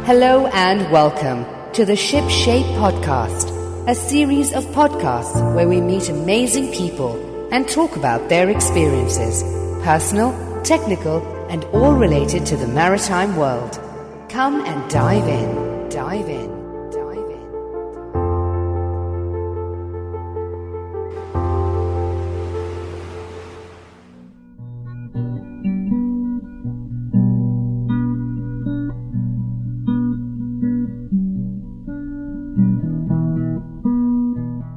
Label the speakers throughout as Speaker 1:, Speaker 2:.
Speaker 1: Hello and welcome to the Ship Shape Podcast, a series of podcasts where we meet amazing people and talk about their experiences, personal, technical, and all related to the maritime world. Come and dive in, dive in.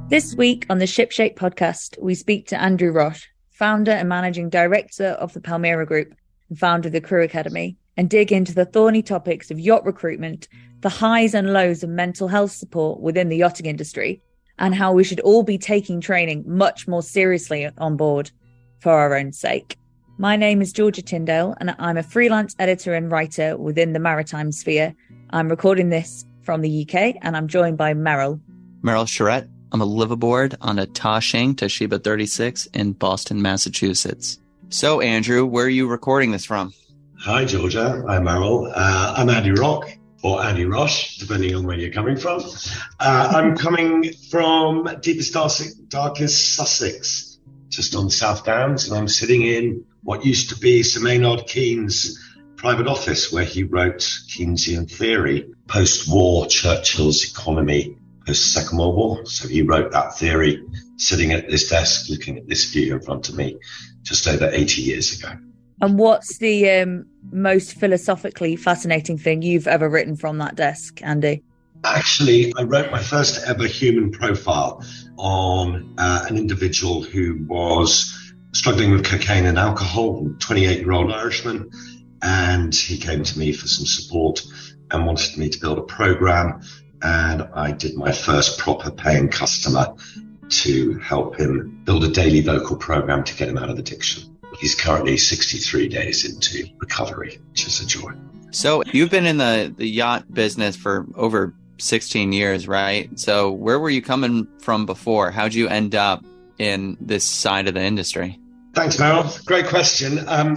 Speaker 2: This week on the Ship Shape podcast, we speak to Andrew Roch, founder and managing director of the Palmyra Group and founder of the Crew Academy, and dig into the thorny topics of yacht recruitment, the highs and lows of mental health support within the yachting industry, and how we should all be taking training much more seriously on board for our own sake. My name is Georgia Tyndale, and I'm a freelance editor and writer within the maritime sphere. I'm recording this from the UK, and I'm joined by Merrill
Speaker 3: Charette. I'm a liveaboard on a Tashing Toshiba 36 in Boston, Massachusetts. So, Andrew, where are you recording this from?
Speaker 4: Hi, Georgia. I'm Merrill. I'm Andrew Roch, or Andy Roch, depending on where you're coming from. I'm coming from deepest, darkest Sussex, just on the South Downs, and I'm sitting in what used to be Sir Maynard Keynes' private office, where he wrote Keynesian theory, post-war Churchill's economy, post-Second World War. So he wrote that theory sitting at this desk, looking at this view in front of me just over 80 years ago.
Speaker 2: And what's the most philosophically fascinating thing you've ever written from that desk, Andy?
Speaker 4: Actually, I wrote my first ever human profile on an individual who was struggling with cocaine and alcohol, a 28-year-old Irishman. And he came to me for some support and wanted me to build a program. And I did my first proper paying customer to help him build a daily vocal program to get him out of addiction. He's currently 63 days into recovery, which is a joy.
Speaker 3: So you've been in the yacht business for over 16 years, right? So where were you coming from before? How'd you end up in this side of the industry?
Speaker 4: Thanks, Merrill. Great question. I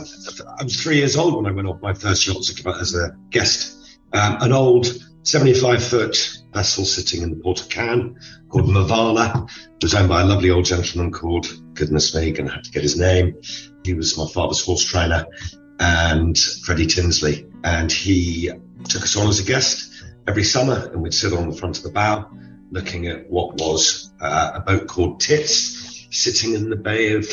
Speaker 4: was 3 years old when I went off my first yacht as a guest. An old 75-foot vessel sitting in the port of Cannes called Mavala. It was owned by a lovely old gentleman called, goodness me, going to have to get his name. He was my father's horse trainer, and Freddie Tinsley. And he took us on as a guest every summer, and we'd sit on the front of the bow looking at what was a boat called Tits sitting in the Bay of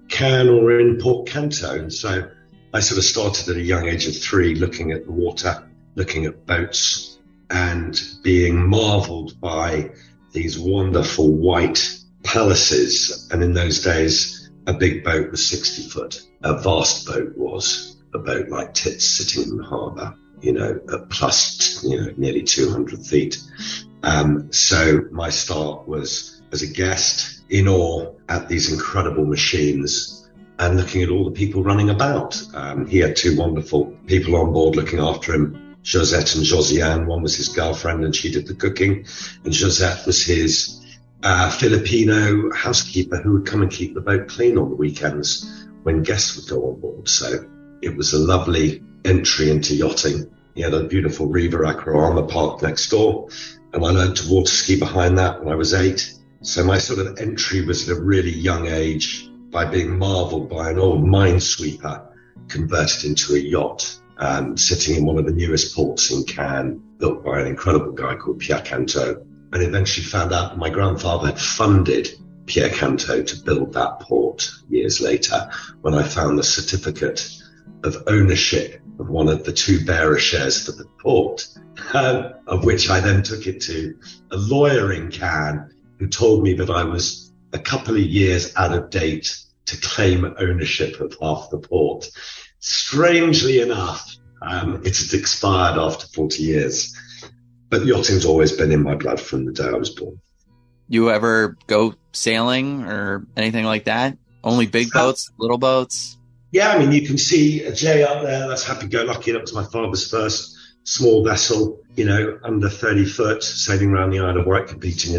Speaker 4: Cannes or in Port Canto. And so I sort of started at a young age of 3 looking at the water, looking at boats, and being marveled by these wonderful white palaces. And in those days, a big boat was 60 foot. A vast boat was a boat like Tits sitting in the harbour, at plus, nearly 200 feet. So my start was as a guest in awe at these incredible machines and looking at all the people running about. He had 2 wonderful people on board looking after him, Josette and Josiane. One was his girlfriend and she did the cooking, and Josette was his Filipino housekeeper who would come and keep the boat clean on the weekends when guests would go on board. So it was a lovely entry into yachting. He had a beautiful Riva Aquarama parked next door, and I learned to water ski behind that when I was 8. So my sort of entry was at a really young age by being marveled by an old minesweeper converted into a yacht. Sitting in one of the newest ports in Cannes, built by an incredible guy called Pierre Canto, and eventually found out that my grandfather had funded Pierre Canto to build that port years later, when I found the certificate of ownership of one of the 2 bearer shares for the port, of which I then took it to a lawyer in Cannes who told me that I was a couple of years out of date to claim ownership of half the port. Strangely enough, it had expired after 40 years. But yachting's always been in my blood from the day I was born.
Speaker 3: You ever go sailing or anything like that? Only big boats, little boats?
Speaker 4: Yeah, I mean, you can see a J up there. That's Happy-Go-Lucky. That was my father's first small vessel, under 30 foot, sailing around the Isle of Wight, competing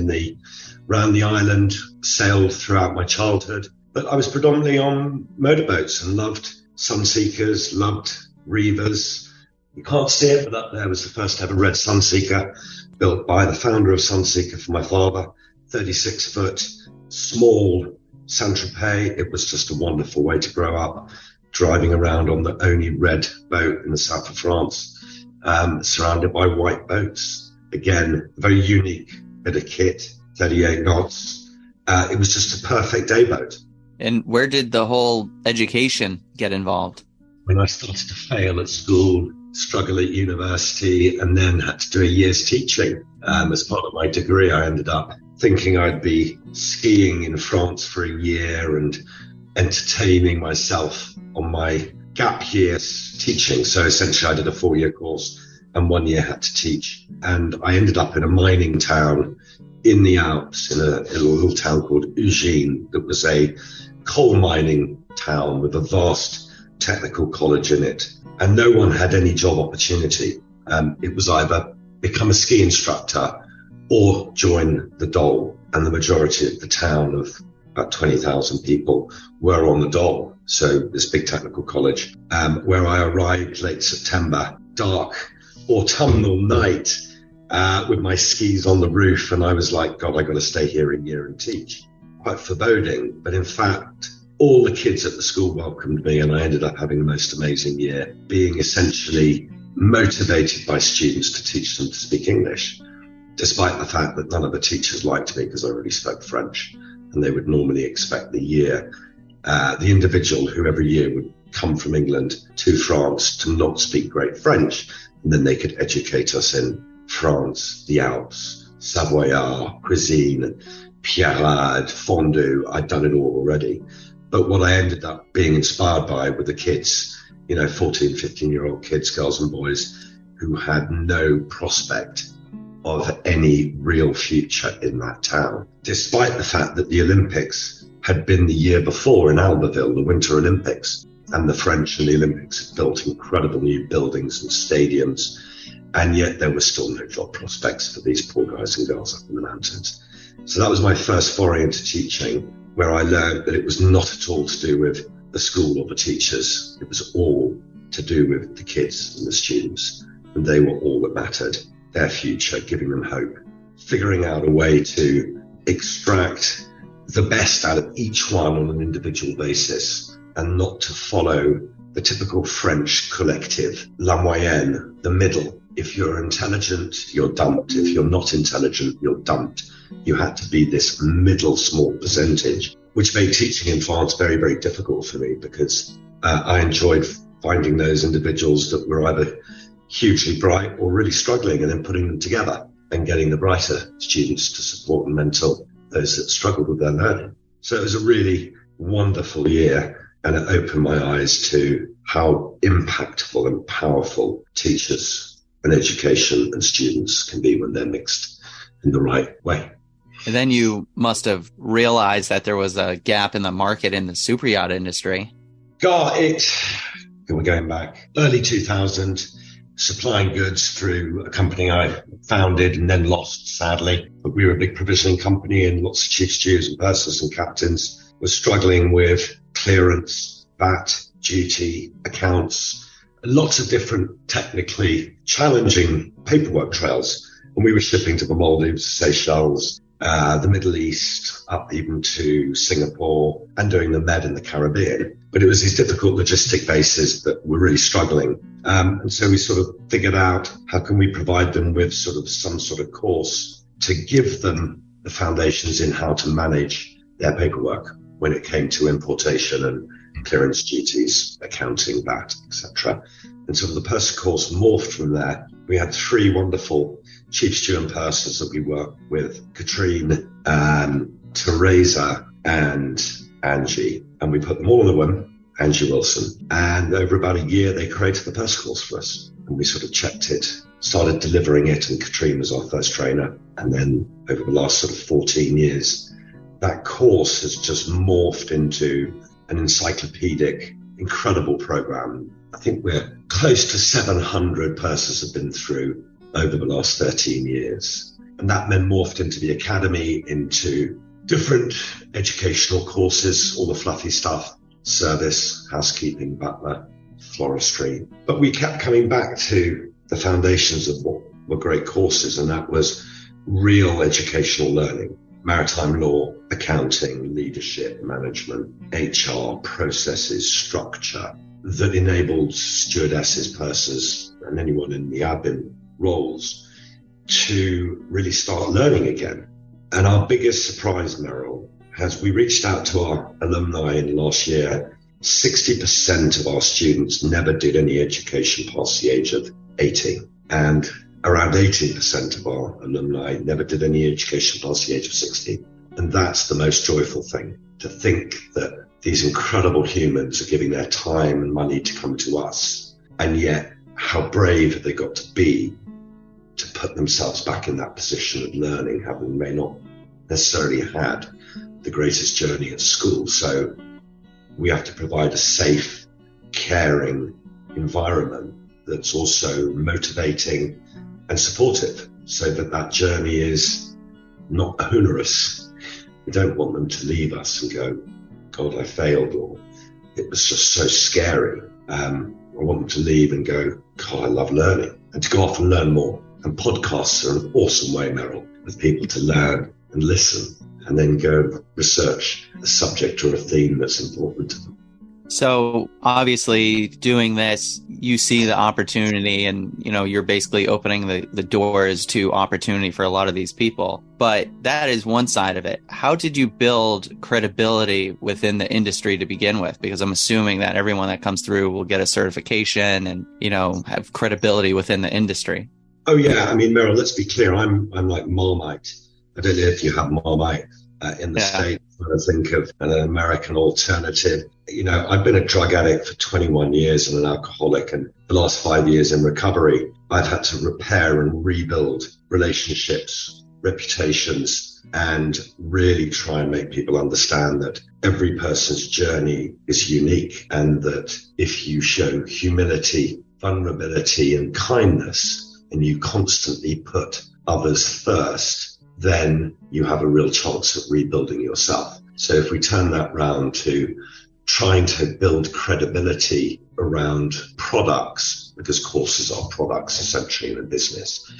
Speaker 4: around the island, sailed throughout my childhood. But I was predominantly on motorboats and loved Sunseekers, loved Rivas, You can't see it, but up there was the first ever red Sunseeker, built by the founder of Sunseeker for my father, 36-foot, small Saint-Tropez. It was just a wonderful way to grow up, driving around on the only red boat in the south of France, surrounded by white boats. Again, a very unique bit of kit, 38 knots. It was just a perfect day boat.
Speaker 3: And where did the whole education get involved?
Speaker 4: When I started to fail at school, struggle at university, and then had to do a year's teaching as part of my degree, I ended up thinking I'd be skiing in France for a year and entertaining myself on my gap years teaching. So essentially I did a 4-year course and 1 year had to teach. And I ended up in a mining town in the Alps, in a little town called Ugine, that was a coal mining town with a vast technical college in it. And no one had any job opportunity. It was either become a ski instructor or join the Dole. And the majority of the town of about 20,000 people were on the Dole. So this big technical college, where I arrived late September, dark autumnal night, with my skis on the roof. And I was like, God, I got to stay here a year and teach. Quite foreboding. But in fact, all the kids at the school welcomed me, and I ended up having the most amazing year, being essentially motivated by students to teach them to speak English, despite the fact that none of the teachers liked me because I already spoke French, and they would normally expect the individual who every year would come from England to France to not speak great French, and then they could educate us in France, the Alps, Savoyard, cuisine, Pierrade, fondue. I'd done it all already. But what I ended up being inspired by were the kids, 14, 15-year-old kids, girls and boys, who had no prospect of any real future in that town, despite the fact that the Olympics had been the year before in Albertville, the Winter Olympics, and the French and the Olympics had built incredible new buildings and stadiums, and yet there were still no job prospects for these poor guys and girls up in the mountains. So that was my first foray into teaching, where I learned that it was not at all to do with the school or the teachers. It was all to do with the kids and the students. And they were all that mattered, their future, giving them hope, figuring out a way to extract the best out of each one on an individual basis and not to follow the typical French collective, la moyenne, the middle. If you're intelligent, you're dumped. If you're not intelligent, you're dumped. You had to be this middle small percentage, which made teaching in France very, very difficult for me because I enjoyed finding those individuals that were either hugely bright or really struggling and then putting them together and getting the brighter students to support and mentor those that struggled with their learning. So it was a really wonderful year, and it opened my eyes to how impactful and powerful teachers and education and students can be when they're mixed in the right way.
Speaker 3: And then you must have realized that there was a gap in the market in the super yacht industry. We're going back early 2000, supplying goods through a company I founded and then lost, sadly. But we were a big provisioning company, and lots of chief stewards and pursers and captains were struggling with clearance, VAT, duty, accounts, lots of different technically challenging paperwork trails. And we were shipping to the Maldives, Seychelles, the Middle East, up even to Singapore, and doing the Med in the Caribbean. But it was these difficult logistic bases that were really struggling. And so we sort of figured out how can we provide them with some sort of course to give them the foundations in how to manage their paperwork when it came to importation and clearance duties, accounting, VAT, etc. And sort of the purser course morphed from there. We had 3 wonderful chief steward and pursers that we worked with, Katrine, Teresa, and Angie. And we put them all in a whim, Angie Wilson. And over about a year, they created the purser course for us. And we sort of checked it, started delivering it, and Katrine was our first trainer. And then over the last sort of 14 years, that course has just morphed into an encyclopedic, incredible program. I think we're close to 700 pursers have been through over the last 13 years. And that then morphed into the academy, into different educational courses, all the fluffy stuff, service, housekeeping, butler, floristry. But we kept coming back to the foundations of what were great courses, and that was real educational learning. Maritime law, accounting, leadership, management, HR, processes, structure that enabled stewardesses, pursers, and anyone in the admin roles to really start learning again. And our biggest surprise, Meryl, as we reached out to our alumni in last year, 60% of our students never did any education past the age of 18. And around 18% of our alumni never did any education past the age of 16. And that's the most joyful thing, to think that these incredible humans are giving their time and money to come to us. And yet, how brave have they got to be to put themselves back in that position of learning, having may not necessarily had the greatest journey at school. So we have to provide a safe, caring environment that's also motivating and supportive, so that that journey is not onerous. We don't want them to leave us and go, God, I failed, or it was just so scary. I want them to leave and go, God, I love learning, and to go off and learn more. And podcasts are an awesome way, Meryl, with people to learn and listen, and then go research a subject or a theme that's important to them.
Speaker 5: So obviously doing this, you see the opportunity, and, you know, you're basically opening the doors to opportunity for a lot of these people. But that is one side of it. How did you build credibility within the industry to begin with? Because I'm assuming that everyone that comes through will get a certification and, you know, have credibility within the industry.
Speaker 3: Oh, yeah. I mean, Meryl, let's be clear. I'm like Marmite. I don't know if you have Marmite in the States. When I think of an American alternative, you know, I've been a drug addict for 21 years and an alcoholic, and the last 5 years in recovery, I've had to repair and rebuild relationships, reputations, and really try and make people understand that every person's journey is unique, and that if you show humility, vulnerability, and kindness, and you constantly put others first, then you have a real chance at rebuilding yourself. So if we turn that round to trying to build credibility around products, because courses are products essentially in a business,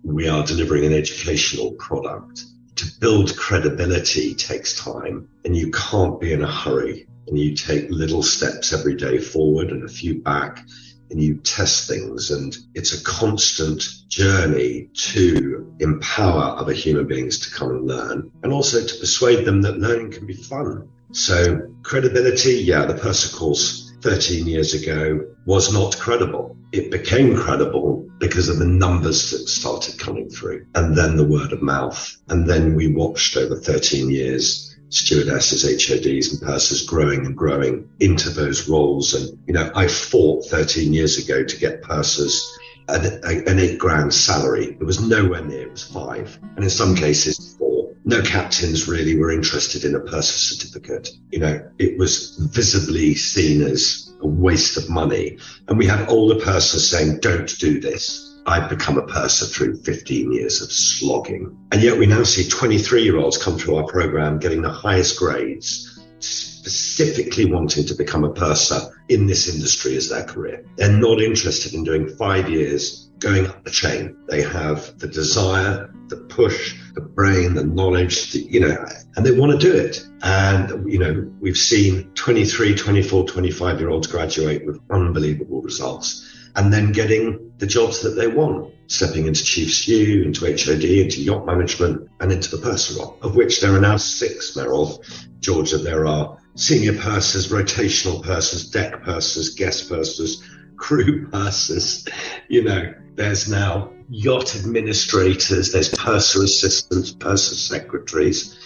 Speaker 3: we are delivering an educational product. To build credibility takes time, and you can't be in a hurry, and you take little steps every day forward and a few back, and you test things, and it's a constant journey to empower other human beings to come and learn, and also to persuade them that learning can be fun. So credibility, yeah, the Purser course 13 years ago was not credible. It became credible because of the numbers that started coming through, and then the word of mouth. And then we watched over 13 years stewardesses, HODs and pursers growing and growing into those roles. And, you know, I fought 13 years ago to get pursers an $8,000 salary. It was nowhere near, it was 5. And in some cases 4. No captains really were interested in a purser certificate. You know, it was visibly seen as a waste of money. And we had older pursers saying, don't do this. I've become a purser through 15 years of slogging. And yet we now see 23-year-olds come through our program getting the highest grades, specifically wanting to become a purser in this industry as their career. They're not interested in doing 5 years going up the chain. They have the desire, the push, the brain, the knowledge, you know, and they want to do it. And, you know, we've seen 23, 24, 25-year-olds graduate with unbelievable results, and then getting the jobs that they want, stepping into chief stew, into HOD, into yacht management, and into the purser role, of which there are now 6, Meryl. Georgia, there are senior pursers, rotational pursers, deck pursers, guest pursers, crew pursers. You know, there's now yacht administrators, there's purser assistants, purser secretaries,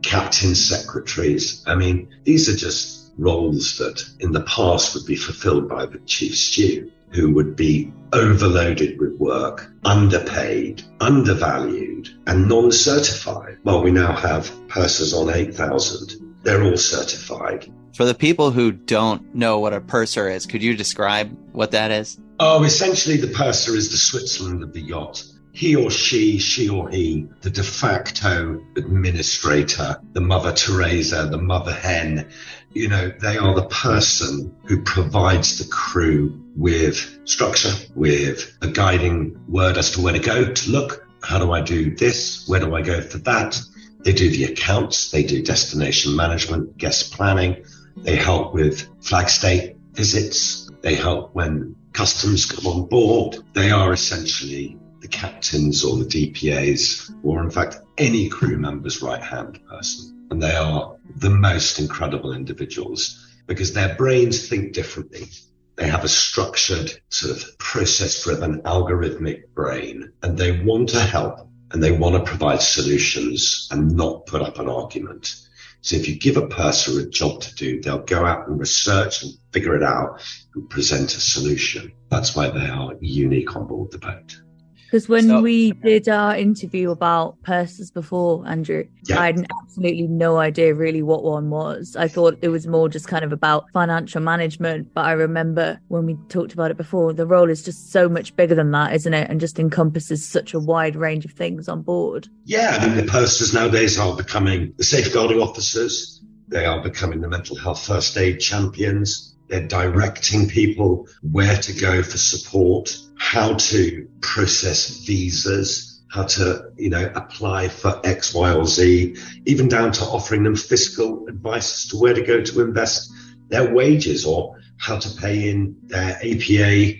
Speaker 3: captain secretaries. I mean, these are just roles that in the past would be fulfilled by the chief stew, who would be overloaded with work, underpaid, undervalued, and non-certified. Well, we now have pursers on 8,000. They're all certified.
Speaker 5: For the people who don't know what a purser is, could you describe what that is?
Speaker 3: Oh, essentially the purser is the Switzerland of the yacht. he or she or he, the de facto administrator, the Mother Teresa, the mother hen, they are the person who provides the crew with structure, with a guiding word as to where to go, to look. How do I do this? Where do I go for that? They do the accounts, they do destination management, guest planning. They help with flag state visits. They help when customs come on board. They are essentially the captains or the DPAs, or in fact, any crew member's right-hand person. And they are the most incredible individuals because their brains think differently. They have a structured, sort of process-driven, algorithmic brain, and they want to help and they want to provide solutions and not put up an argument. So if you give a person a job to do, they'll go out and research and figure it out and present a solution. That's why they are unique on board the boat.
Speaker 2: Because when we did our interview about purses before, Andrew,
Speaker 3: yeah.
Speaker 2: I had absolutely no idea really what one was. I thought it was more just kind of about financial management. But I remember when we talked about it before, the role is just so much bigger than that, isn't it? And just encompasses such a wide range of things on board.
Speaker 3: Yeah, I mean, the purses nowadays are becoming the safeguarding officers. They are becoming the mental health first aid champions. They're directing people where to go for support, how to process visas, how to, apply for X, Y, or Z, even down to offering them fiscal advice as to where to go to invest their wages or how to pay in their APA,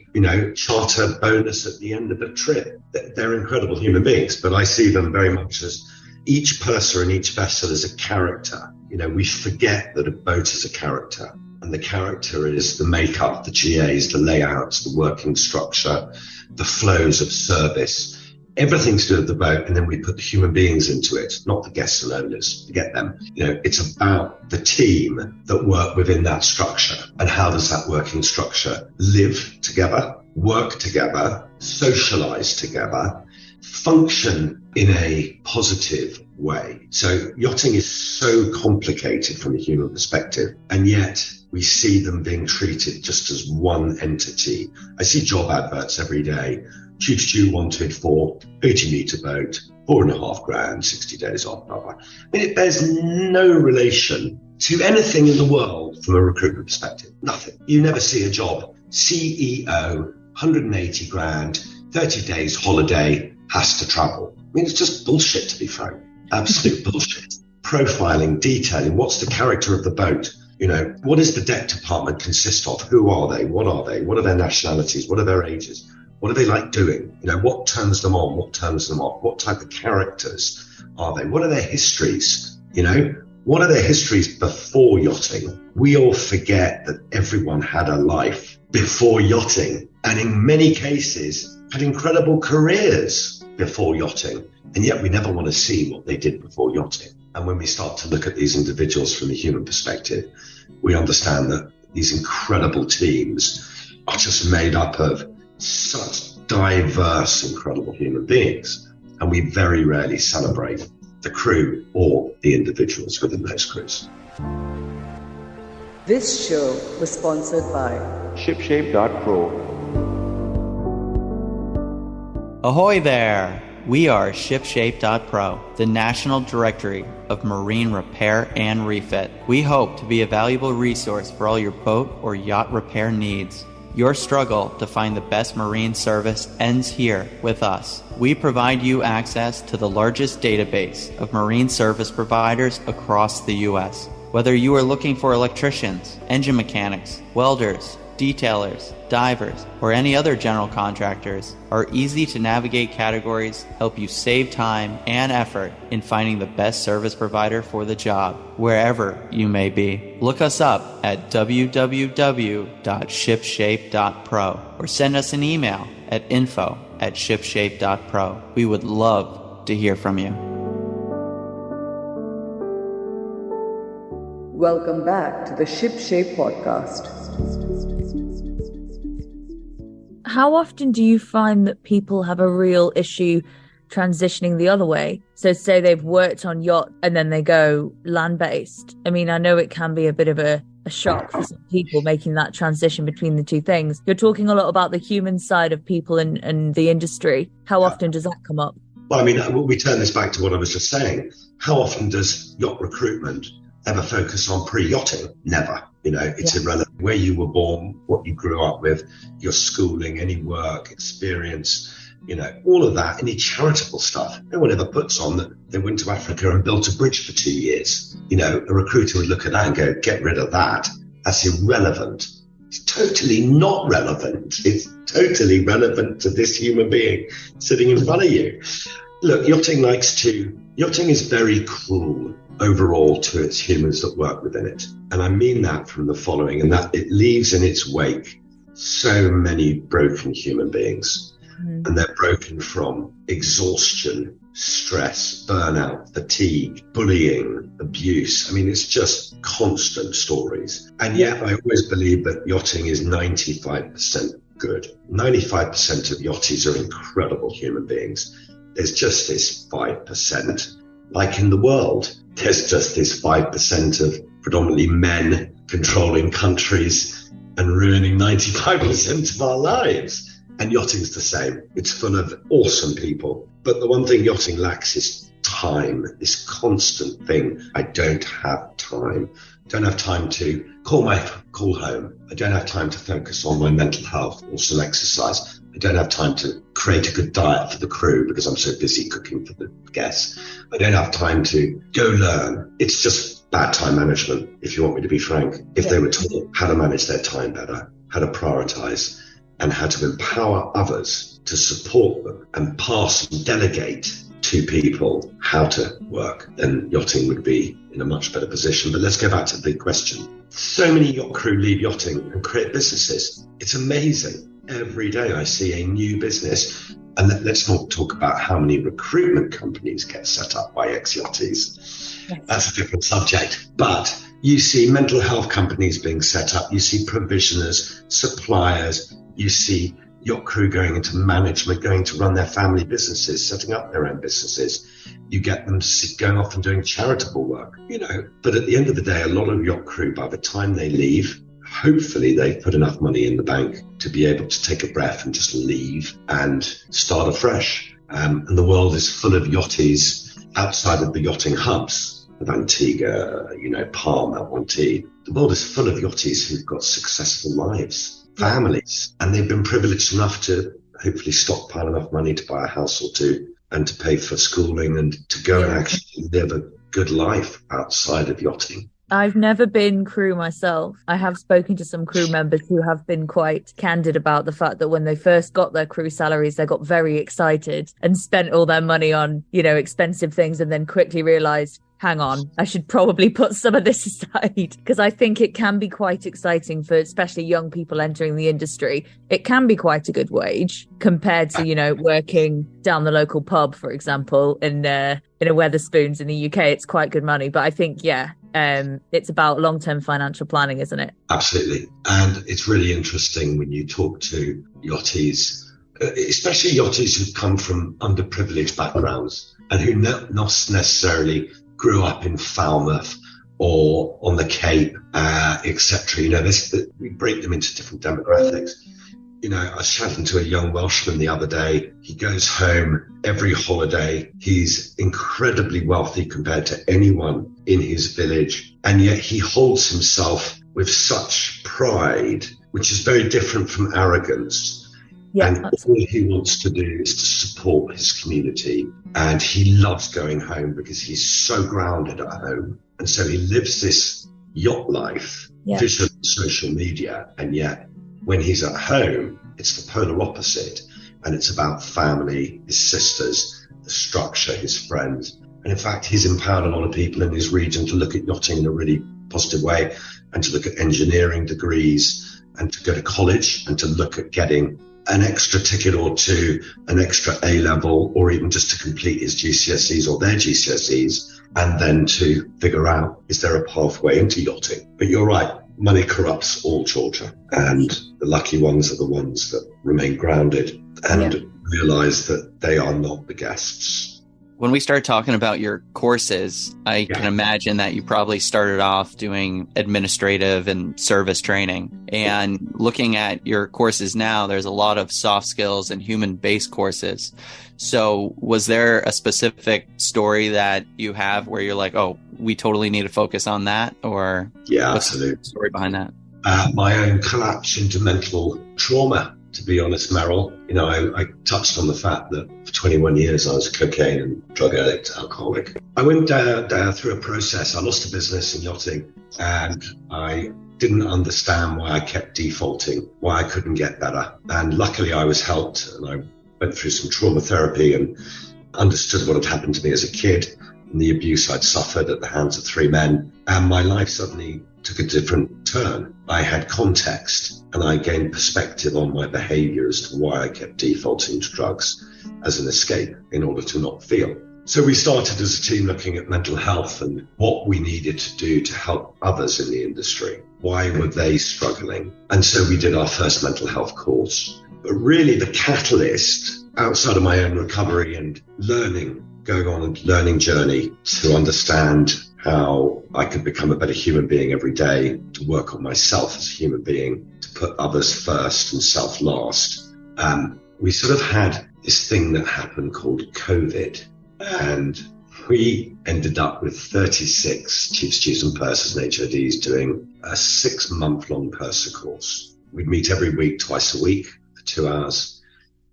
Speaker 3: charter bonus at the end of the trip. They're incredible human beings, but I see them very much as each purser and each vessel is a character. We forget that a boat is a character. And the character is the makeup, the GAs, the layouts, the working structure, the flows of service, everything to do with the boat. And then we put the human beings into it, not the guests and owners. Forget them. It's about the team that work within that structure. And how does that working structure live together, work together, socialize together, function in a positive way. So yachting is so complicated from a human perspective, and yet we see them being treated just as one entity. I see job adverts every day. Chew 124, 80-meter boat, $4,500, 60 days off, blah, blah. I mean, it bears no relation to anything in the world from a recruitment perspective. Nothing. You never see a job. CEO, 180 grand, 30 days holiday, has to travel. I mean, it's just bullshit, to be frank. Absolute bullshit. Profiling, detailing, what's the character of the boat? What does the deck department consist of? Who are they? What are they? What are their nationalities? What are their ages? What are they like doing? What turns them on? What turns them off? What type of characters are they? What are their histories? What are their histories before yachting? We all forget that everyone had a life before yachting, and in many cases had incredible careers before yachting. And yet we never want to see what they did before yachting. And when we start to look at these individuals from a human perspective, we understand that these incredible teams are just made up of such diverse, incredible human beings. And we very rarely celebrate the crew or the individuals within those crews.
Speaker 1: This show was sponsored by
Speaker 6: ShipShape.pro.
Speaker 5: Ahoy there! We are ShipShape.pro, the national directory of marine repair and refit. We hope to be a valuable resource for all your boat or yacht repair needs. Your struggle to find the best marine service ends here with us. We provide you access to the largest database of marine service providers across the U.S. Whether you are looking for electricians, engine mechanics, welders, detailers, divers, or any other general contractors, our easy-to-navigate categories help you save time and effort in finding the best service provider for the job, wherever you may be. Look us up at www.shipshape.pro or send us an email at info@shipshape.pro. We would love to hear from you.
Speaker 1: Welcome back to the ShipShape podcast.
Speaker 2: How often do you find that people have a real issue transitioning the other way? So say they've worked on yacht and then they go land-based. I mean, I know it can be a bit of a a shock for some people making that transition between the two things. You're talking a lot about the human side of people and the industry. How often does that come up?
Speaker 3: Well, I mean, we turn this back to what I was just saying. How often does yacht recruitment ever focus on pre-yachting? Never. It's irrelevant where you were born, what you grew up with, your schooling, any work experience, all of that, any charitable stuff. No one ever puts on that they went to Africa and built a bridge for 2 years. A recruiter would look at that and go, get rid of that. That's irrelevant. It's totally not relevant. It's totally relevant to this human being sitting in front of you. Look, yachting is very cruel overall to its humans that work within it. And I mean that from the following, and that it leaves in its wake so many broken human beings. And they're broken from exhaustion, stress, burnout, fatigue, bullying, abuse. I mean, it's just constant stories. And yet I always believe that yachting is 95% good. 95% of yachties are incredible human beings. There's just this 5%, like in the world, there's just this 5% of predominantly men controlling countries and ruining 95% of our lives. And yachting's the same. It's full of awesome people. But the one thing yachting lacks is time, this constant thing. I don't have time. Don't have time to call home. I don't have time to focus on my mental health or some exercise. I don't have time to create a good diet for the crew because I'm so busy cooking for the guests. I don't have time to go learn. It's just bad time management, if you want me to be frank. If they were taught how to manage their time better, how to prioritize, and how to empower others to support them and pass and delegate to people how to work, then yachting would be in a much better position. But let's go back to the big question. So many yacht crew leave yachting and create businesses. It's amazing. Every day I see a new business. And let's not talk about how many recruitment companies get set up by ex-yachties. Yes. That's a different subject. But you see mental health companies being set up. You see provisioners, suppliers. You see yacht crew going into management, going to run their family businesses, setting up their own businesses. You get them going off and doing charitable work, But at the end of the day, a lot of yacht crew, by the time they leave, hopefully they've put enough money in the bank to be able to take a breath and just leave and start afresh. And the world is full of yachties outside of the yachting hubs of Antigua, Palma, Monte. The world is full of yachties who've got successful lives. Families, and they've been privileged enough to hopefully stockpile enough money to buy a house or two and to pay for schooling and to go and actually live a good life outside of yachting.
Speaker 2: I've never been crew myself. I have spoken to some crew members who have been quite candid about the fact that when they first got their crew salaries, they got very excited and spent all their money on, expensive things, and then quickly realized, hang on, I should probably put some of this aside, because I think it can be quite exciting for especially young people entering the industry. It can be quite a good wage compared to, working down the local pub, for example, in a Wetherspoons in the UK. It's quite good money. But I think, it's about long-term financial planning, isn't it?
Speaker 3: Absolutely. And it's really interesting when you talk to yachties, especially yachties who've come from underprivileged backgrounds and who not necessarily grew up in Falmouth or on the Cape, etc. We break them into different demographics. I was chatting to a young Welshman the other day. He goes home every holiday. He's incredibly wealthy compared to anyone in his village. And yet he holds himself with such pride, which is very different from arrogance. Yeah, and absolutely. All he wants to do is to support his community. And he loves going home because he's so grounded at home. And so he lives this yacht life, visual social media. And yet when he's at home, it's the polar opposite. And it's about family, his sisters, the structure, his friends. And in fact, he's empowered a lot of people in his region to look at yachting in a really positive way and to look at engineering degrees and to go to college and to look at getting an extra ticket or two, an extra A-level, or even just to complete his GCSEs or their GCSEs, and then to figure out, is there a pathway into yachting? But you're right, money corrupts all children, and the lucky ones are the ones that remain grounded and realise that they are not the guests.
Speaker 5: When we start talking about your courses, I can imagine that you probably started off doing administrative and service training. And looking at your courses now, there's a lot of soft skills and human-based courses. So was there a specific story that you have where you're like, oh, we totally need to focus on that? Or what's
Speaker 3: absolutely.
Speaker 5: the story behind that?
Speaker 3: My own collapse into mental trauma, to be honest, Merrill. I touched on the fact that for 21 years I was a cocaine and drug addict, alcoholic. I went down through a process. I lost a business in yachting, and I didn't understand why I kept defaulting, why I couldn't get better. And luckily I was helped, and I went through some trauma therapy and understood what had happened to me as a kid and the abuse I'd suffered at the hands of 3 men. And my life suddenly took a different turn. I had context, and I gained perspective on my behavior as to why I kept defaulting to drugs as an escape in order to not feel. So we started as a team looking at mental health and what we needed to do to help others in the industry. Why were they struggling? And so we did our first mental health course. But really the catalyst, outside of my own recovery and going on a learning journey to understand how I could become a better human being every day, to work on myself as a human being, to put others first and self last. We sort of had this thing that happened called COVID, and we ended up with 36 chief stewards and pursers and HODs doing a 6-month-long purser course. We'd meet every week, twice a week for 2 hours.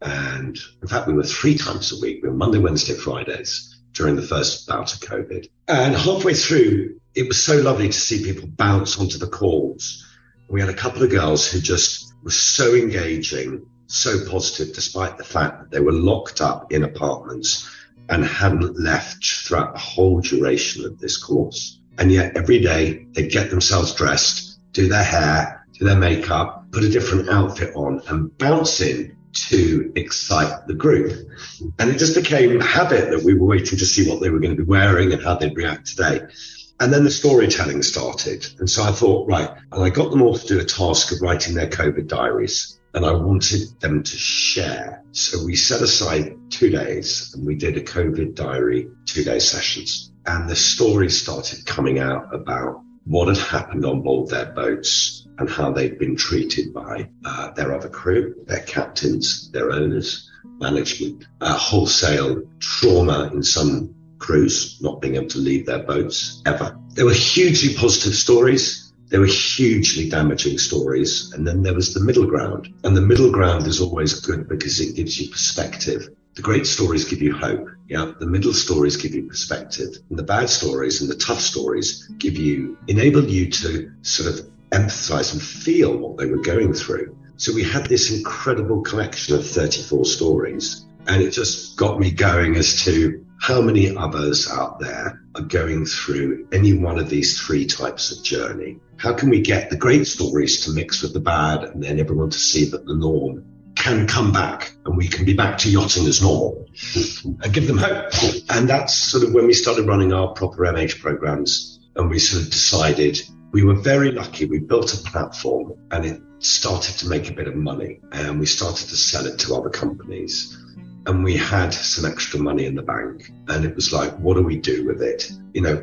Speaker 3: And in fact, we were 3 times a week. We were Monday, Wednesday, Fridays during the first bout of COVID. And halfway through, it was so lovely to see people bounce onto the calls. We had a couple of girls who just were so engaging, so positive, despite the fact that they were locked up in apartments and hadn't left throughout the whole duration of this course. And yet every day they'd get themselves dressed, do their hair, do their makeup, put a different outfit on and bounce in to excite the group. And it just became a habit that we were waiting to see what they were going to be wearing and how they'd react today. And then the storytelling started. And so I thought, right, and I got them all to do a task of writing their COVID diaries. And I wanted them to share. So we set aside 2 days and we did a COVID diary 2-day sessions. And the stories started coming out about what had happened on board their boats and how they'd been treated by their other crew, their captains, their owners, management, wholesale trauma in some crews, not being able to leave their boats ever. There were hugely positive stories. There were hugely damaging stories. And then there was the middle ground. And the middle ground is always good because it gives you perspective. The great stories give you hope. Yeah. The middle stories give you perspective. And the bad stories and the tough stories enable you to sort of empathize and feel what they were going through. So we had this incredible collection of 34 stories. And it just got me going as to how many others out there are going through any one of these 3 types of journey. How can we get the great stories to mix with the bad and then everyone to see that the norm can come back and we can be back to yachting as normal and give them hope. And that's sort of when we started running our proper MH programs, and we sort of decided we were very lucky. We built a platform and it started to make a bit of money, and we started to sell it to other companies. And we had some extra money in the bank, and it was like, what do we do with it?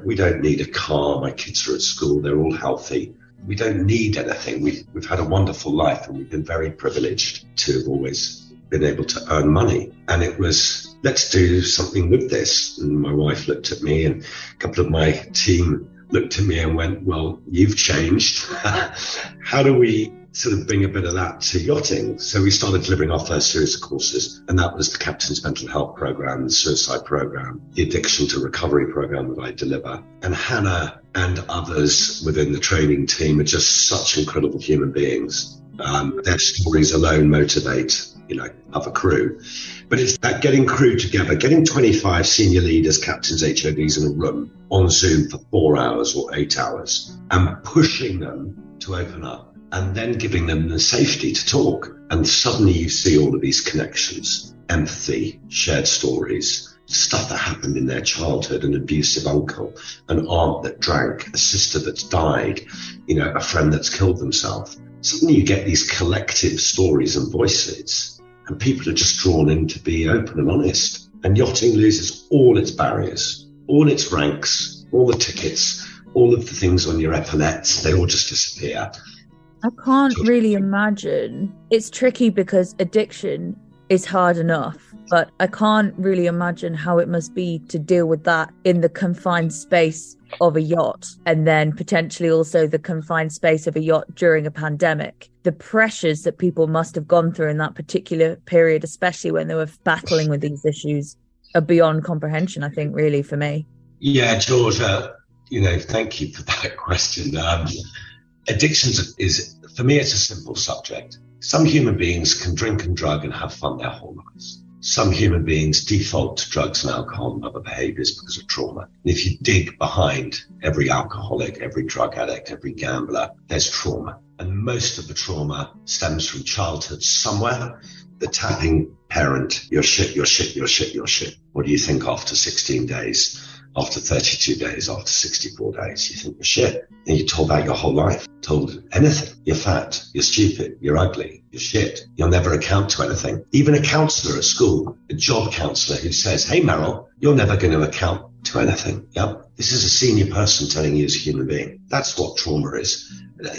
Speaker 3: We don't need a car. My kids are at school. They're all healthy. We don't need anything. We've had a wonderful life, and we've been very privileged to have always been able to earn money. And it was, let's do something with this. And my wife looked at me, and a couple of my team looked at me and went, well, you've changed. How do we sort of bring a bit of that to yachting? So we started delivering our first series of courses, and that was the Captain's Mental Health Program, the Suicide Program, the Addiction to Recovery Program that I deliver. And Hannah and others within the training team are just such incredible human beings. Their stories alone motivate, other crew. But it's that getting crew together, getting 25 senior leaders, captains, HODs in a room on Zoom for 4 hours or 8 hours and pushing them to open up, and then giving them the safety to talk. And suddenly you see all of these connections, empathy, shared stories, stuff that happened in their childhood, an abusive uncle, an aunt that drank, a sister that's died, a friend that's killed themselves. Suddenly you get these collective stories and voices, and people are just drawn in to be open and honest. And yachting loses all its barriers, all its ranks, all the tickets, all of the things on your epaulettes, they all just disappear.
Speaker 2: I can't really imagine. It's tricky because addiction is hard enough, but I can't really imagine how it must be to deal with that in the confined space of a yacht, and then potentially also the confined space of a yacht during a pandemic. The pressures that people must have gone through in that particular period, especially when they were battling with these issues, are beyond comprehension, I think, really, for me.
Speaker 3: Yeah, Georgia, thank you for that question. Addiction is, for me, it's a simple subject. Some human beings can drink and drug and have fun their whole lives. Some human beings default to drugs and alcohol and other behaviors because of trauma. And if you dig behind every alcoholic, every drug addict, every gambler, there's trauma. And most of the trauma stems from childhood somewhere. The tapping parent, you're shit, you're shit, you're shit, you're shit. What do you think after 16 days? After 32 days, after 64 days, you think you're shit. And you're told that your whole life, told anything. You're fat, you're stupid, you're ugly, you're shit. You'll never account to anything. Even a counsellor at school, a job counsellor who says, hey, Meryl, you're never going to account to anything. Yep. This is a senior person telling you as a human being. That's what trauma is.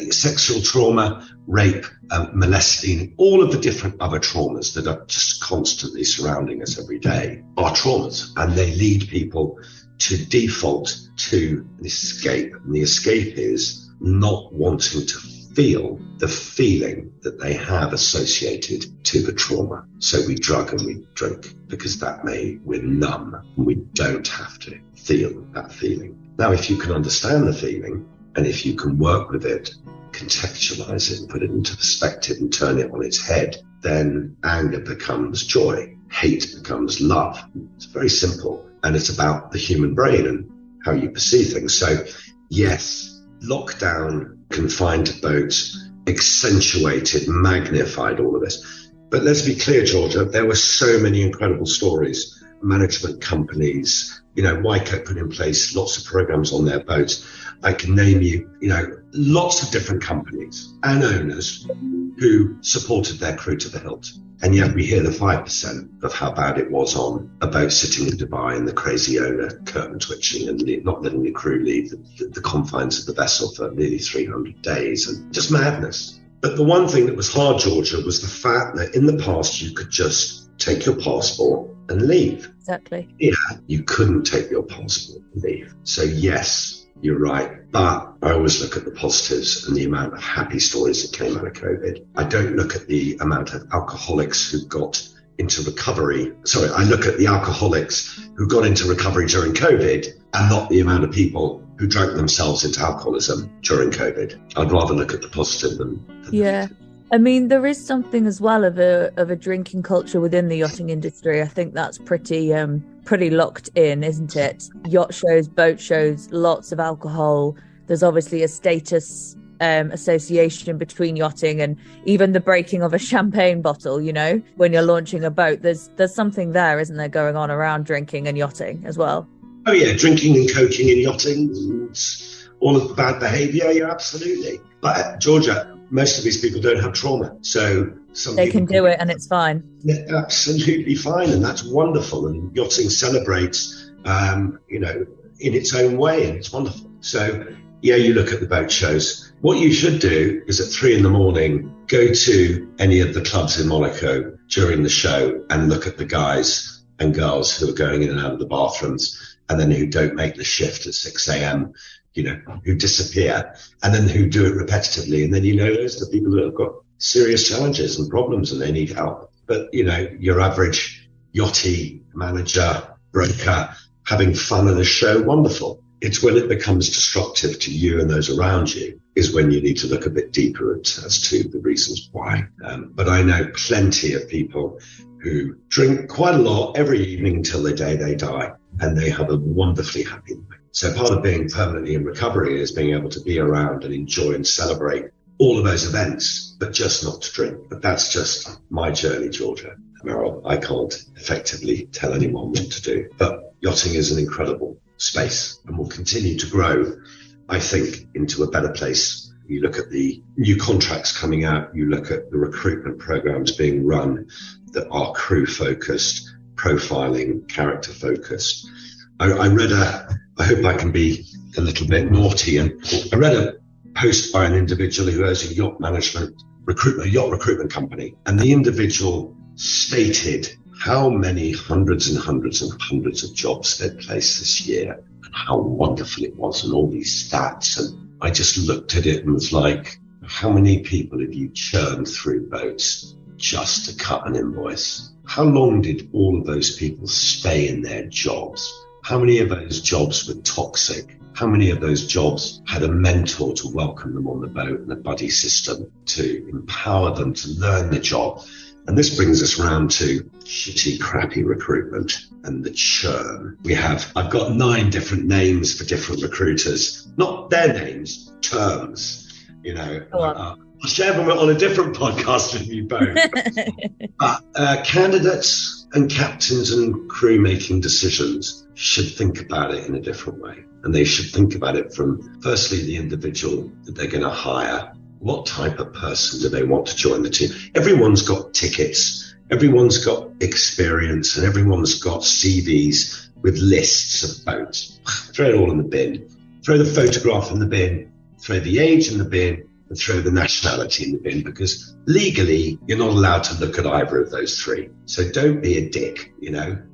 Speaker 3: Sexual trauma, rape, molesting, all of the different other traumas that are just constantly surrounding us every day are traumas, and they lead people to default to an escape. And the escape is not wanting to feel the feeling that they have associated to the trauma. So we drug and we drink because we're numb and we don't have to feel that feeling. Now, if you can understand the feeling and if you can work with it, contextualize it and put it into perspective and turn it on its head, then anger becomes joy. Hate becomes love. It's very simple. And it's about the human brain and how you perceive things. So yes, lockdown, confined to boats, accentuated, magnified all of this. But let's be clear, Georgia, there were so many incredible stories. Management companies, Wyco put in place lots of programs on their boats. I can name you, lots of different companies and owners who supported their crew to the hilt. And yet we hear the 5% of how bad it was on a boat sitting in Dubai and the crazy owner curtain twitching and not letting the crew leave the confines of the vessel for nearly 300 days and just madness. But the one thing that was hard, Georgia, was the fact that in the past you could just take your passport and leave.
Speaker 2: Exactly.
Speaker 3: Yeah, you couldn't take your passport and leave. So yes, you're right. But I always look at the positives and the amount of happy stories that came out of COVID. I don't look at the amount of alcoholics who got into recovery. Sorry, I look at the alcoholics who got into recovery during COVID and not the amount of people who drank themselves into alcoholism during COVID. I'd rather look at the positive than
Speaker 2: yeah. I mean, there is something as well of a drinking culture within the yachting industry. I think that's pretty locked in, isn't it? Yacht shows, boat shows, lots of alcohol. There's obviously a status association between yachting and even the breaking of a champagne bottle, when you're launching a boat. There's something there, isn't there, going on around drinking and yachting as well?
Speaker 3: Oh yeah, drinking and coaching and yachting, and all of the bad behaviour, yeah, absolutely. But Georgia, most of these people don't have trauma, so
Speaker 2: they can do it and it's fine.
Speaker 3: They're absolutely fine, and that's wonderful. And yachting celebrates, in its own way, and it's wonderful. So yeah, you look at the boat shows. What you should do is at 3 a.m, go to any of the clubs in Monaco during the show and look at the guys and girls who are going in and out of the bathrooms, and then who don't make the shift at 6 a.m, who disappear, and then who do it repetitively. And then, those are the people that have got serious challenges and problems and they need help. But, your average yachty manager, broker, having fun at a show, wonderful. It's when it becomes destructive to you and those around you is when you need to look a bit deeper as to the reasons why. But I know plenty of people who drink quite a lot every evening until the day they die, and they have a wonderfully happy life. So part of being permanently in recovery is being able to be around and enjoy and celebrate all of those events, but just not to drink. But that's just my journey, Georgia. Meryl, I can't effectively tell anyone what to do. But yachting is an incredible space and will continue to grow, I think, into a better place. You look at the new contracts coming out, you look at the recruitment programs being run that are crew focused, profiling, character focused. I read I hope I can be a little bit naughty, and I read a post by an individual who owns a yacht recruitment company, and the individual stated how many hundreds and hundreds and hundreds of jobs they'd placed this year, and how wonderful it was, and all these stats. And I just looked at it and was like, how many people have you churned through boats just to cut an invoice? How long did all of those people stay in their jobs? How many of those jobs were toxic? How many of those jobs had a mentor to welcome them on the boat and a buddy system to empower them to learn the job? And this brings us round to shitty, crappy recruitment and the churn. I've got 9 different names for different recruiters, not their names, terms. I'll share them on a different podcast with you both. But candidates and captains and crew making decisions should think about it in a different way. And they should think about it from, firstly, the individual that they're going to hire. What type of person do they want to join the team? Everyone's got tickets, everyone's got experience, and everyone's got CVs with lists of boats. Throw it all in the bin. Throw the photograph in the bin, throw the age in the bin, and throw the nationality in the bin, because legally you're not allowed to look at either of those 3. So don't be a dick,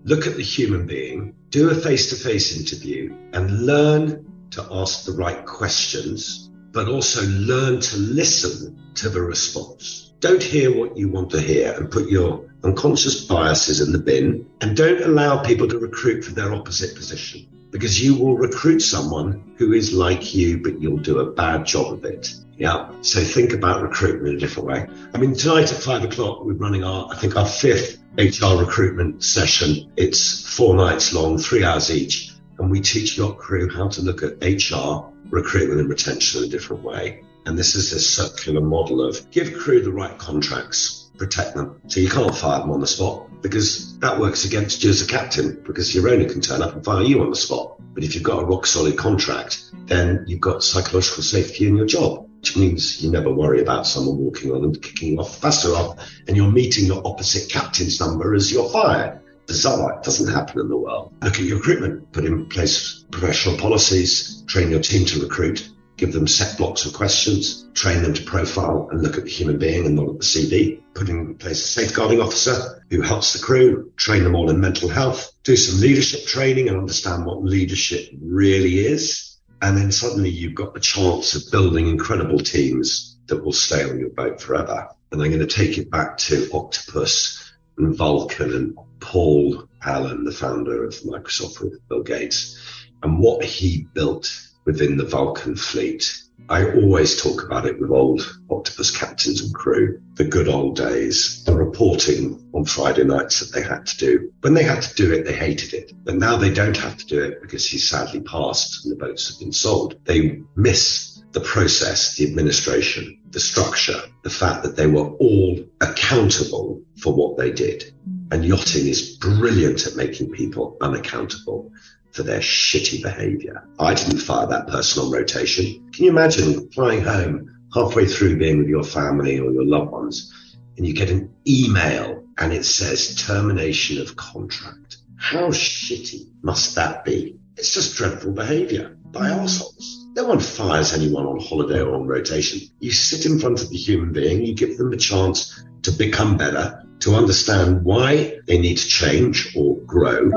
Speaker 3: look at the human being, do a face-to-face interview, and learn to ask the right questions, but also learn to listen to the response. Don't hear what you want to hear and put your unconscious biases in the bin, and don't allow people to recruit for their opposite position, because you will recruit someone who is like you, but you'll do a bad job of it. Yeah. So think about recruitment in a different way. Tonight at 5:00, we're running our 5th HR recruitment session. It's 4 nights long, 3 hours each. And we teach yacht crew how to look at HR, recruitment and retention in a different way. And this is a circular model of give crew the right contracts, protect them. So you can't fire them on the spot, because that works against you as a captain, because your owner can turn up and fire you on the spot. But if you've got a rock solid contract, then you've got psychological safety in your job, which means you never worry about someone walking on and kicking you off faster off, and you're meeting your opposite captain's number as you're fired. Bizarre. It doesn't happen in the world. Look at your recruitment. Put in place professional policies. Train your team to recruit. Give them set blocks of questions. Train them to profile and look at the human being and not at the CV. Put in place a safeguarding officer who helps the crew. Train them all in mental health. Do some leadership training and understand what leadership really is. And then suddenly you've got the chance of building incredible teams that will stay on your boat forever. And I'm going to take it back to Octopus and Vulcan and Paul Allen, the founder of Microsoft with Bill Gates, and what he built within the Vulcan fleet. I always talk about it with old Octopus captains and crew, the good old days, the reporting on Friday nights that they had to do. When they had to do it, they hated it. But now they don't have to do it because he's sadly passed and the boats have been sold. They miss the process, the administration, the structure, the fact that they were all accountable for what they did. And yachting is brilliant at making people unaccountable for their shitty behaviour. I didn't fire that person on rotation. Can you imagine flying home halfway through being with your family or your loved ones, and you get an email and it says termination of contract? How shitty must that be? It's just dreadful behaviour by arseholes. No one fires anyone on holiday or on rotation. You sit in front of the human being, you give them a chance to become better, to understand why they need to change or grow,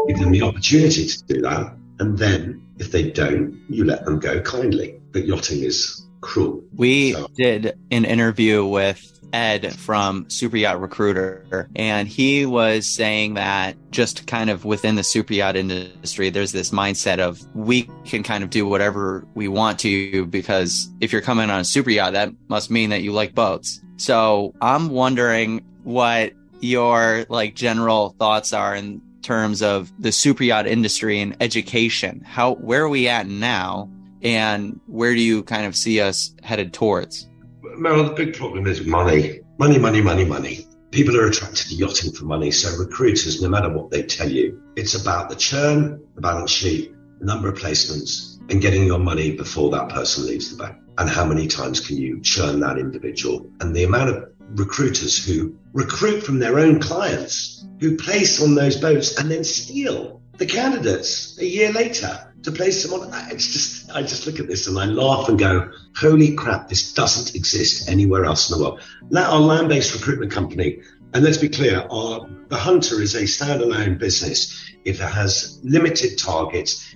Speaker 3: give them the opportunity to do that, and then if they don't, you let them go kindly. But yachting is cruel.
Speaker 5: We did an interview with Ed from Super Yacht Recruiter, and he was saying that just kind of within the super yacht industry, there's this mindset of we can kind of do whatever we want to, because if you're coming on a super yacht, that must mean that you like boats. So I'm wondering what your general thoughts are in terms of the super yacht industry and education. Where are we at now, and where do you kind of see us headed towards?
Speaker 3: Merrill, the big problem is money. Money. People are attracted to yachting for money. So recruiters, no matter what they tell you, it's about the churn, the balance sheet, the number of placements, and getting your money before that person leaves the bank. And how many times can you churn that individual? And the amount of recruiters who recruit from their own clients, who place on those boats and then steal the candidates a year later to place them on. I just look at this and I laugh and go, holy crap, this doesn't exist anywhere else in the world. Now, our land-based recruitment company, and let's be clear, the Hunter is a standalone business. It has limited targets.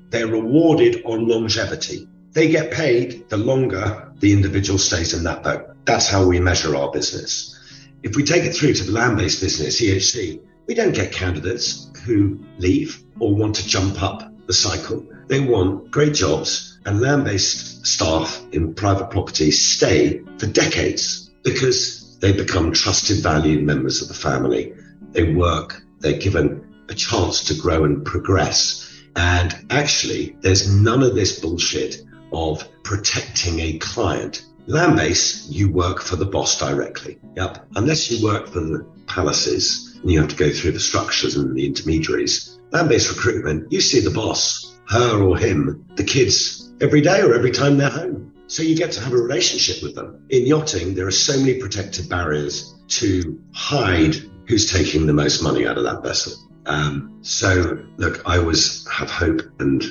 Speaker 3: They're rewarded on longevity. They get paid the longer the individual stays in that boat. That's how we measure our business. If we take it through to the land-based business, EHC, we don't get candidates who leave or want to jump up the cycle. They want great jobs, and land-based staff in private property stay for decades because they become trusted, valued members of the family. They work, they're given a chance to grow and progress. And actually, there's none of this bullshit of protecting a client. Land-based, you work for the boss directly. Yep. Unless you work for the palaces, and you have to go through the structures and the intermediaries. Land-based recruitment, you see the boss, her or him, the kids, every day or every time they're home. So you get to have a relationship with them. In yachting, there are so many protected barriers to hide who's taking the most money out of that vessel. So look, I always have hope and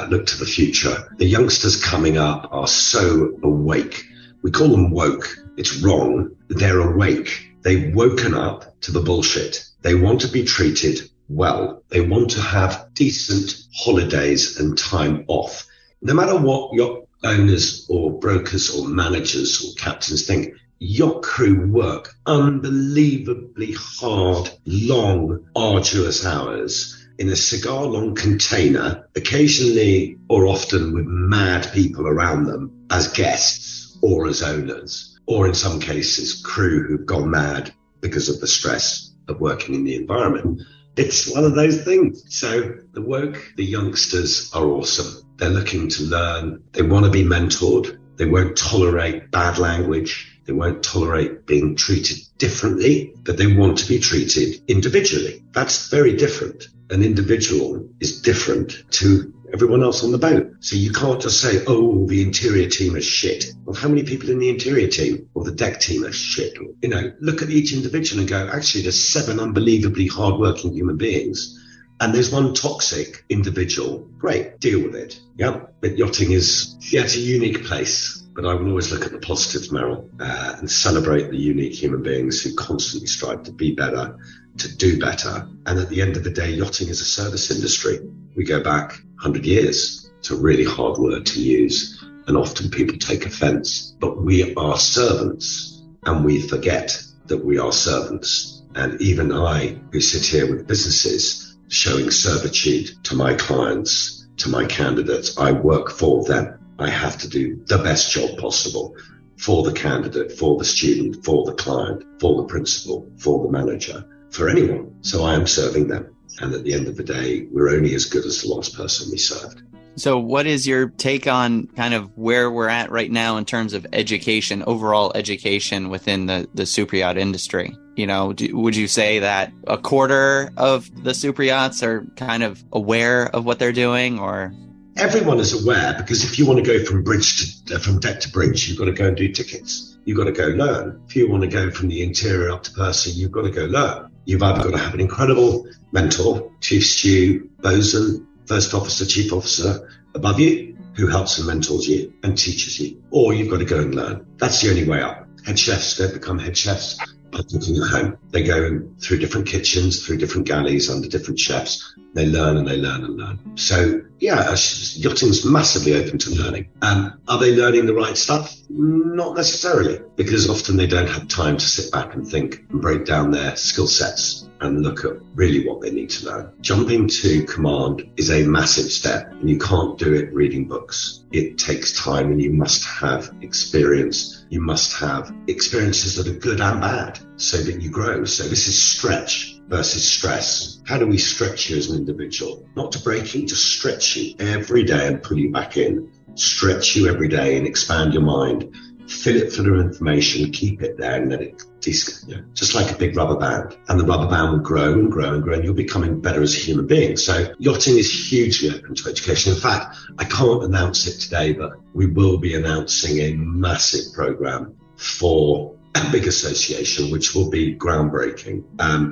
Speaker 3: look to the future. The youngsters coming up are so awake. We call them woke. It's wrong. They're awake. They've woken up to the bullshit. They want to be treated well. They want to have decent holidays and time off. No matter what yacht owners or brokers or managers or captains think, yacht crew work unbelievably hard, long, arduous hours in a cigar-long container, occasionally or often with mad people around them as guests or as owners, or in some cases, crew who've gone mad because of the stress of working in the environment. It's one of those things. So the woke, the youngsters are awesome. They're looking to learn. They want to be mentored. They won't tolerate bad language. They won't tolerate being treated differently, but they want to be treated individually. That's very different. An individual is different to everyone else on the boat. So you can't just say, oh, the interior team is shit. Well, how many people in the interior team or the deck team are shit? You know, look at each individual and go, actually, there's 7 unbelievably hardworking human beings. And there's one toxic individual. Great, deal with it. Yeah, but yachting is, it's a unique place. But I will always look at the positives, Meryl, and celebrate the unique human beings who constantly strive to be better, to do better. And at the end of the day, yachting is a service industry. We go back 100 years. It's a really hard word to use, and often people take offense. But we are servants, and we forget that we are servants. And even I, who sit here with businesses, showing servitude to my clients, to my candidates, I work for them. I have to do the best job possible for the candidate, for the student, for the client, for the principal, for the manager, for anyone. So I am serving them. And at the end of the day, we're only as good as the last person we served.
Speaker 5: So what is your take on kind of where we're at right now in terms of education, overall education within the super yacht industry? You know, would you say that a quarter of the super yachts are kind of aware of what they're doing, or?
Speaker 3: Everyone is aware, because if you want to go from deck to bridge, you've got to go and do tickets. You've got to go learn. If you want to go from the interior up to purser, you've got to go learn. You've either got to have an incredible mentor, chief stew, bosun, first officer, chief officer above you, who helps and mentors you and teaches you, or you've got to go and learn. That's the only way up. Head chefs don't become head chefs by cooking at home. They go through different kitchens, through different galleys, under different chefs. They learn and they learn and learn. So, yeah, yachting's massively open to learning. Are they learning the right stuff? Not necessarily, because often they don't have time to sit back and think and break down their skill sets and look at really what they need to learn. Jumping to command is a massive step, and you can't do it reading books. It takes time, and you must have experience. You must have experiences that are good and bad so that you grow. So this is stretch versus stress. How do we stretch you as an individual? Not to break you, to stretch you every day and pull you back in. Stretch you every day and expand your mind fill it full of information, keep it there, and let it just like a big rubber band. And the rubber band will grow and grow and grow, and you're becoming better as a human being. So yachting is hugely open to education. In fact, I can't announce it today, but we will be announcing a massive program for a big association, which will be groundbreaking.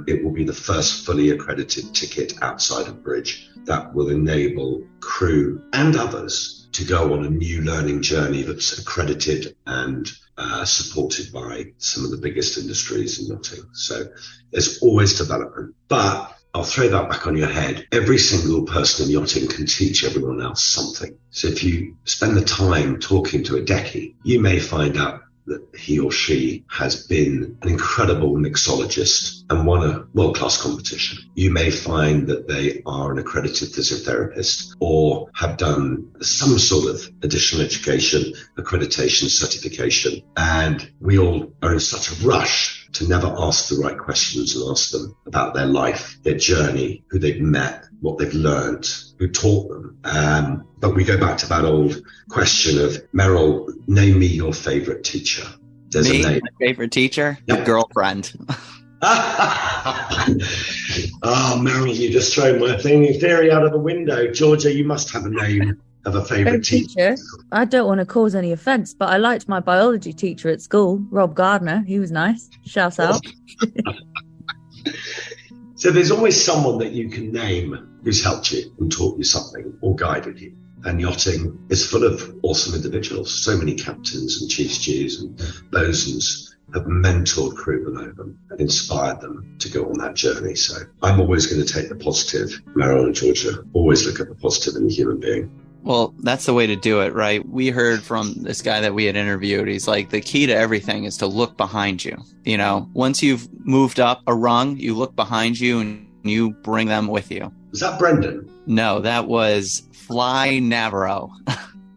Speaker 3: It will be the first fully accredited ticket outside of bridge that will enable crew and others to go on a new learning journey that's accredited and supported by some of the biggest industries in yachting. So there's always development, but I'll throw that back on your head. Every single person in yachting can teach everyone else something. So if you spend the time talking to a decky, you may find out that he or she has been an incredible mixologist and won a world-class competition. You may find that they are an accredited physiotherapist or have done some sort of additional education, accreditation, certification. And we all are in such a rush to never ask the right questions and ask them about their life, their journey, who they've met, what they've learned, who taught them. But we go back to that old question of, Meryl, name me your favorite teacher. There's a name.
Speaker 5: My favorite teacher?
Speaker 3: Yep.
Speaker 5: Your girlfriend.
Speaker 3: Oh, Meryl, you just thrown my theory out of the window. Georgia, you must have a name of a favorite teacher.
Speaker 2: I don't want to cause any offence, but I liked my biology teacher at school, Rob Gardner. He was nice. Shout out.
Speaker 3: So there's always someone that you can name who's helped you and taught you something or guided you. And yachting is full of awesome individuals. So many captains and chief stews and bosuns have mentored crew below them and inspired them to go on that journey. So I'm always going to take the positive. Meryl and Georgia, always look at the positive in the human being.
Speaker 5: Well, that's the way to do it, right? We heard from this guy that we had interviewed. He's like, the key to everything is to look behind you. You know, once you've moved up a rung, you look behind you and you bring them with you.
Speaker 3: Was that Brendan?
Speaker 5: No, that was Fly Navarro.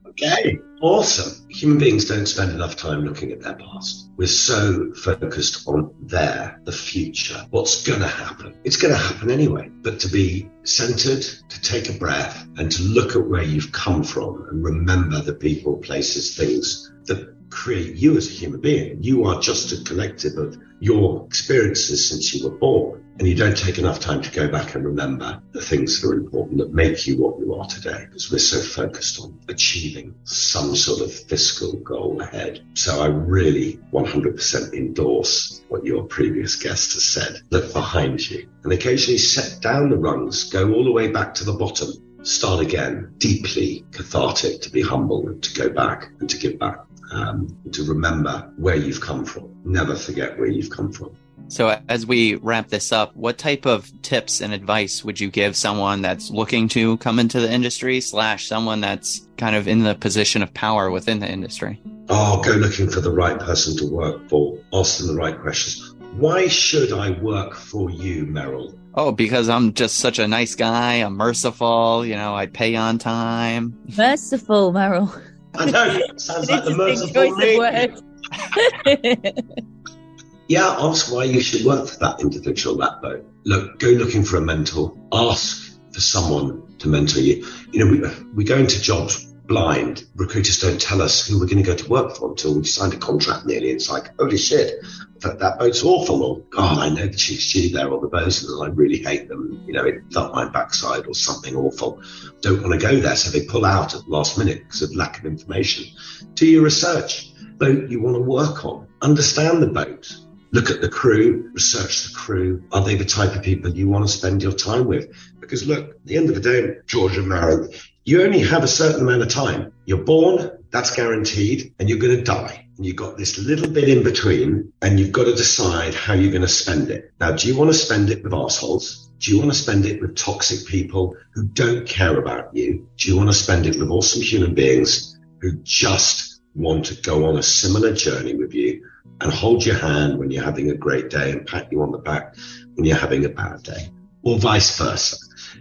Speaker 3: Okay, awesome. Human beings don't spend enough time looking at their past. We're so focused on the future, what's going to happen. It's going to happen anyway. But to be centered, to take a breath, and to look at where you've come from and remember the people, places, things that create you as a human being. You are just a collective of your experiences since you were born. And you don't take enough time to go back and remember the things that are important, that make you what you are today, because we're so focused on achieving some sort of fiscal goal ahead. So I really 100% endorse what your previous guest has said. Look behind you and occasionally set down the rungs, go all the way back to the bottom, start again. Deeply cathartic to be humble and to go back and to give back, to remember where you've come from. Never forget where you've come from.
Speaker 5: So as we wrap this up, what type of tips and advice would you give someone that's looking to come into the industry / someone that's kind of in the position of power within the industry?
Speaker 3: Oh, go looking for the right person to work for. Ask them the right questions. Why should I work for you, Meryl?
Speaker 5: Oh, because I'm just such a nice guy. I'm merciful. You know, I pay on time.
Speaker 2: Merciful, Meryl.
Speaker 3: I know. Sounds like the merciful me. Yeah, ask why you should work for that individual, that boat. Look, go looking for a mentor. Ask for someone to mentor you. You know, we go into jobs blind. Recruiters don't tell us who we're going to go to work for until we've signed a contract nearly. It's like, holy shit, that boat's awful. Or, God, I know the chief stew there or the bosun and I really hate them. You know, it felt my backside or something awful. Don't want to go there. So they pull out at the last minute because of lack of information. Do your research. Boat you want to work on. Understand the boat. Look at the crew, research the crew. Are they the type of people you want to spend your time with? Because look, at the end of the day, George and Maren, you only have a certain amount of time. You're born, that's guaranteed, and you're going to die. And you've got this little bit in between, and you've got to decide how you're going to spend it. Now, do you want to spend it with arseholes? Do you want to spend it with toxic people who don't care about you? Do you want to spend it with awesome human beings who just want to go on a similar journey with you and hold your hand when you're having a great day and pat you on the back when you're having a bad day, or vice versa?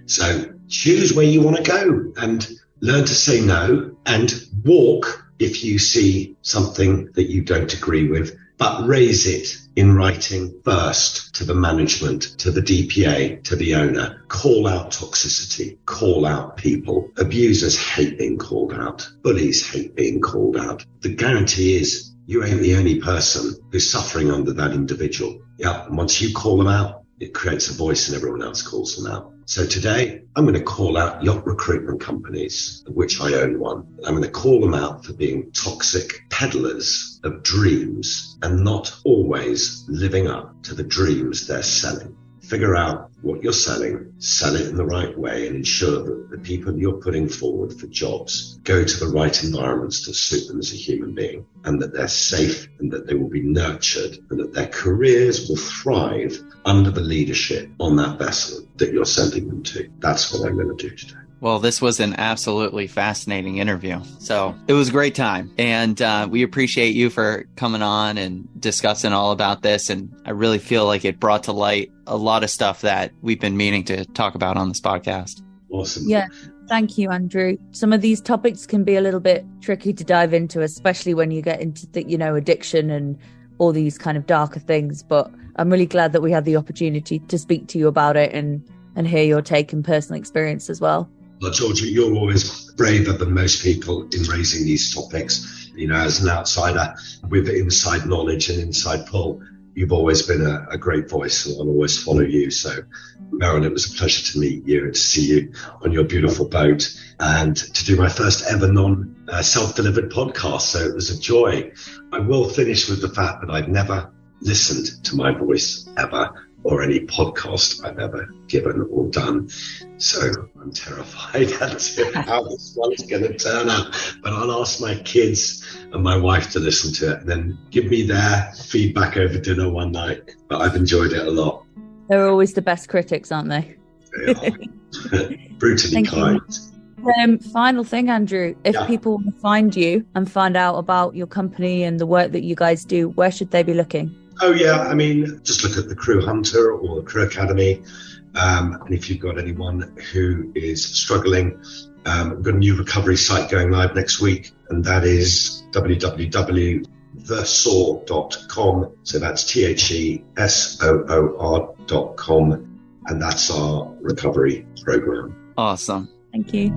Speaker 3: So choose where you want to go and learn to say no and walk if you see something that you don't agree with, but raise it in writing first to the management, to the DPA, to the owner. Call out toxicity, call out people. Abusers hate being called out. Bullies hate being called out. The guarantee is you ain't the only person who's suffering under that individual. Yeah, and once you call them out, it creates a voice and everyone else calls them out. So today, I'm going to call out yacht recruitment companies, of which I own one. I'm going to call them out for being toxic peddlers of dreams and not always living up to the dreams they're selling. Figure out what you're selling, sell it in the right way, and ensure that the people you're putting forward for jobs go to the right environments to suit them as a human being, and that they're safe and that they will be nurtured and that their careers will thrive under the leadership on that vessel that you're sending them to. That's what I'm going to do today.
Speaker 5: Well, this was an absolutely fascinating interview. So it was a great time. And we appreciate you for coming on and discussing all about this. And I really feel like it brought to light a lot of stuff that we've been meaning to talk about on this podcast.
Speaker 3: Awesome.
Speaker 2: Yeah. Thank you, Andrew. Some of these topics can be a little bit tricky to dive into, especially when you get into the, addiction and all these kind of darker things. But I'm really glad that we had the opportunity to speak to you about it and hear your take and personal experience as well.
Speaker 3: Well, Georgia, you're always braver than most people in raising these topics. As an outsider with inside knowledge and inside pull, you've always been a great voice, and I'll always follow you. So, Marilyn, it was a pleasure to meet you and to see you on your beautiful boat and to do my first ever self-delivered podcast. So it was a joy. I will finish with the fact that I've never listened to my voice ever, or any podcast I've ever given or done. So I'm terrified as to how this one's going to turn out. But I'll ask my kids and my wife to listen to it and then give me their feedback over dinner one night. But I've enjoyed it a lot.
Speaker 2: They're always the best critics, aren't they?
Speaker 3: They are. Brutally kind.
Speaker 2: Final thing, Andrew, if people want to find you and find out about your company and the work that you guys do, where should they be looking?
Speaker 3: Oh, yeah. Just look at the Crew Hunter or the Crew Academy. And if you've got anyone who is struggling, we've got a new recovery site going live next week, and that is www.thesoar.com. So that's THESOOR.com. And that's our recovery program.
Speaker 5: Awesome.
Speaker 2: Thank you.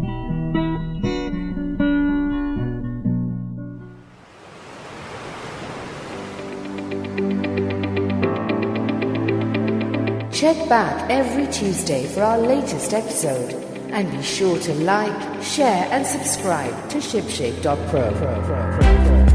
Speaker 1: Check back every Tuesday for our latest episode, and be sure to like, share and subscribe to shipshape.pro.